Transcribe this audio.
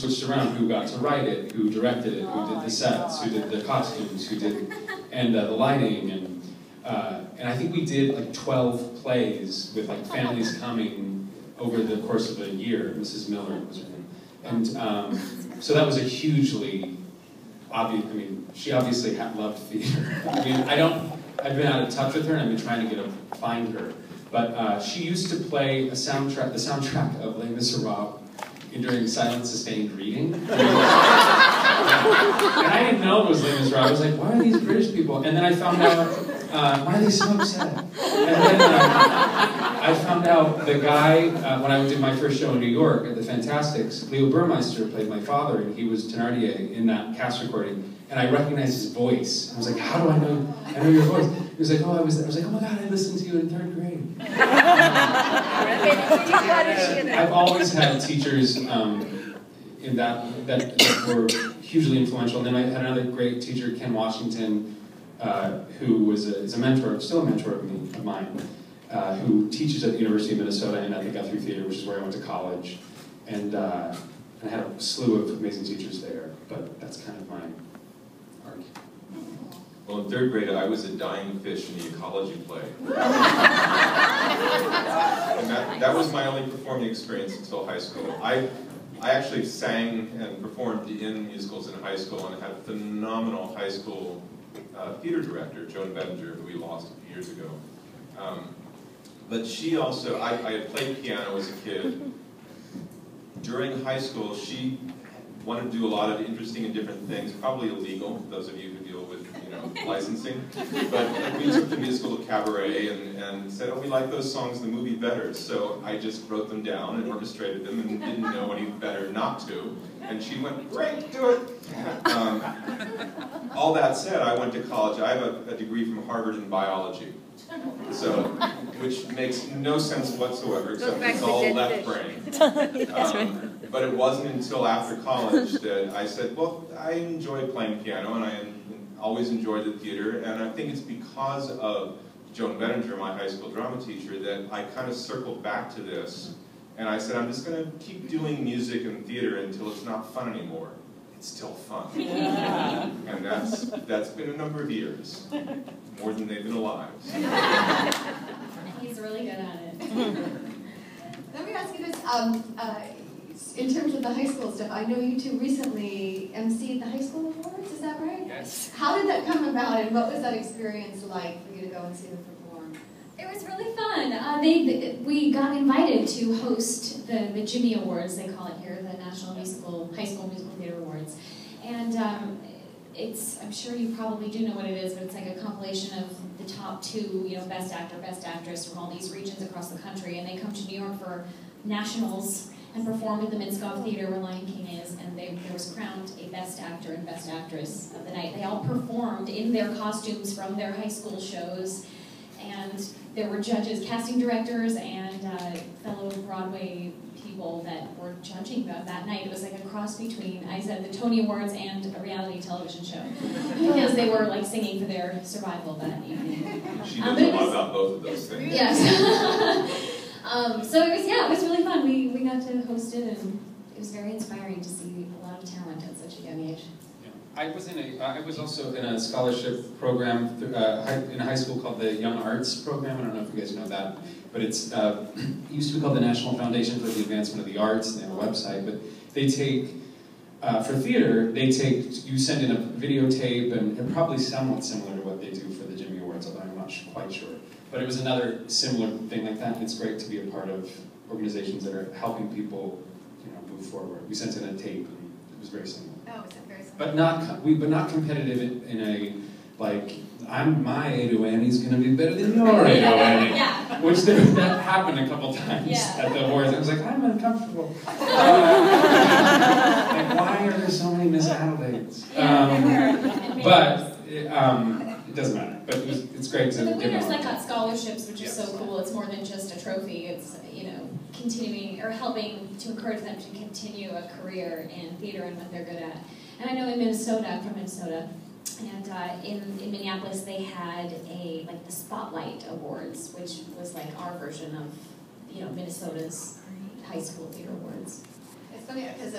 switched around who got to write it, who directed it, who did the sets, who did the costumes, who did the lighting, and I think we did like 12 plays with like families coming over the course of a year. Mrs. Miller was her name, and so that was a hugely obvious. I mean, she obviously loved theater. I mean, I've been out of touch with her, and I've been trying to find her, but she used to play the soundtrack of Les Miserables during silent sustained reading. And I didn't know it was Les Miserables. I was like, why are these British people? And then I found out, why are they so upset? And then I found out the guy, when I did my first show in New York at the Fantastics, Leo Burmeister played my father, and he was Thénardier in that cast recording. And I recognized his voice. I was like, how do I know your voice? He was like, I was like, oh my God, I listened to you in 3rd grade. I've always had teachers in that were hugely influential. And then I had another great teacher, Ken Washington, who is a mentor, still a mentor of mine, who teaches at the University of Minnesota and at the Guthrie Theater, which is where I went to college. And I had a slew of amazing teachers there, but that's kind of my arc. Well, in 3rd grade, I was a dying fish in the ecology play. And that was my only performing experience until high school. I actually sang and performed in musicals in high school and had a phenomenal high school theater director, Joan Bettinger, who we lost a few years ago. But she also, I had played piano as a kid. During high school, she wanted to do a lot of interesting and different things, probably illegal, those of you who deal with licensing. But we took the musical to Cabaret and said, oh, we like those songs in the movie better. So I just wrote them down and orchestrated them and didn't know any better not to. And she went, great, do it. All that said, I went to college. I have a degree from Harvard in biology. So, which makes no sense whatsoever, except it's all left brain. But it wasn't until after college that I said, well, I enjoy playing piano, and I always enjoyed the theater, and I think it's because of Joan Bettinger, my high school drama teacher, that I kind of circled back to this, and I said, I'm just going to keep doing music and theater until it's not fun anymore. It's still fun. Yeah. And that's been a number of years, more than they've been alive. He's really good at it. Let me ask you this. In terms of the high school stuff, I know you two recently emceed the high school awards, is that right? Yes. How did that come about, and what was that experience like for you to go and see them perform? It was really fun. We got invited to host the Jimmy Awards, they call it here, the National High School Musical Theater Awards. And I'm sure you probably do know what it is, but it's like a compilation of the top 2, best actor, best actress from all these regions across the country, and they come to New York for nationals and performed at the Mid-Scott Theater where Lion King is, and there was crowned a Best Actor and Best Actress of the night. They all performed in their costumes from their high school shows, and there were judges, casting directors, and fellow Broadway people that were judging that night. It was like a cross between, I said, the Tony Awards and a reality television show, because they were like singing for their survival that evening. She knows a lot about both of those things. Yes. So it was really fun. We got to host it, and it was very inspiring to see a lot of talent at such a young age. Yeah. I was also in a scholarship program in a high school called the Young Arts Program. I don't know if you guys know that, but it used to be called the National Foundation for the Advancement of the Arts, and they have a website. But they take for theater, you send in a videotape, and probably somewhat similar to what they do for the Jimmy Awards, although I'm not quite sure. But it was another similar thing like that, and it's great to be a part of organizations that are helping people, move forward. We sent in a tape, and it was very similar. Oh, it's very similar. But not competitive in a like my A to Annie's going to be better than your A to Annie, Yeah. Which that happened a couple times at the awards. I was like, I'm uncomfortable. Like, why are there so many Miss Adelaides? But it doesn't matter. But it's great to the give winners them. got scholarships, which is so cool. It's more than just a trophy. It's continuing or helping to encourage them to continue a career in theater and what they're good at. And I know in Minnesota, I'm from Minnesota, and in Minneapolis they had the Spotlight Awards, which was like our version of Minnesota's high school theater awards. It's funny because